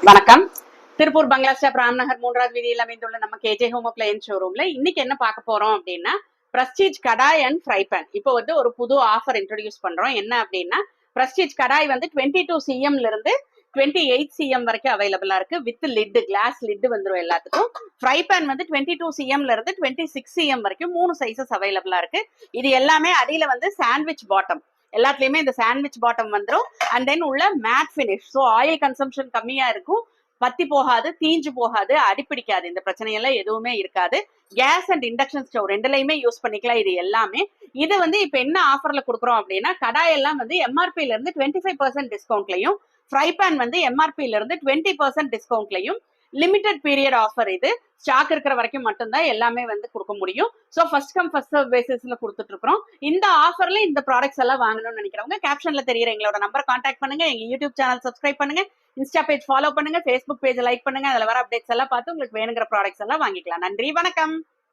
வணக்கம். திருப்பூர் பங்களா ஸ்டாப் ராம்நகர் 3வது வீதியில் அமைந்துள்ள நம்ம கேஜே ஹோம் அப்ளையன்ஸ் ஷோரூம்ல இன்னைக்கு என்ன பார்க்க போறோம் அப்படின்னா Prestige kadai and fry pan. இப்போ ஒரு புது ஆஃபர் இன்ட்ரோடியூஸ் பண்றோம். என்ன அப்படின்னா பிரஸ்டீஜ் கடாய் 22 சிஎம்ல இருந்து 28 சிஎம் வரைக்கும் அவைலபிளா இருக்கு. வித் லிட், கிளாஸ் லிட் வந்துடும் எல்லாத்துக்கும். ஃப்ரை பேன் 22 சிஎம்ல இருந்து 26 சிஎம் வரைக்கும் 3 சைசஸ் அவைலபிளா இருக்கு. இது எல்லாமே அடியில சாண்ட்விச் பாட்டம், எல்லாத்துலயுமே இந்த சாண்ட்விச் பாட்டம் வந்துடும். அண்ட் தென் உள்ள matte finish. So oil consumption கம்மியா இருக்கும், பத்தி போகாது, தீஞ்சு போகாது, அடிப்பிடிக்காது, இந்த பிரச்சனையெல்லாம் எதுவுமே இருக்காது. கேஸ் அண்ட் இண்டக்ஷன் ஸ்டவ் ரெண்டுலையுமே யூஸ் பண்ணிக்கலாம். இது எல்லாமே இப்ப என்ன ஆஃபர்ல கொடுக்குறோம் அப்படின்னா கடாயெல்லாம் எம்ஆர்பில இருந்து 25% டிஸ்கவுண்ட்லையும், ஃப்ரை பேன் எம்ஆர்பில இருந்து 20% டிஸ்கவுண்ட்லையும், லிமிடெட் பீரியட் ஆஃபர். இது ஸ்டாக் இருக்கிற வரைக்கும் மட்டும்தான் எல்லாமே கொடுக்க முடியும். So first come first serve பேசிஸ்ல கொடுத்துட்டு இருக்கிறோம். இந்த ஆஃபர்ல இந்த ப்ராடக்ட்ஸ் எல்லாம் வாங்கணும்னு நினைக்கிறவங்க கேப்ஷன்ல தெரியுற எங்களோட நம்பர் கான்டாக்ட் பண்ணுங்க. எங்க யூடியூப் சேனல் சப்ஸ்கிரைப் பண்ணுங்க, இன்ஸ்டா பேஜ் ஃபாலோ பண்ணுங்க, ஃபேஸ்புக் பேஜ் லைக் பண்ணுங்க. அதில் வர அப்டேட்ஸ் எல்லாம் பார்த்து உங்களுக்கு வேணுங்கிற ப்ராடக்ட்ஸ் எல்லாம் வாங்கிக்கலாம். நன்றி, வணக்கம்.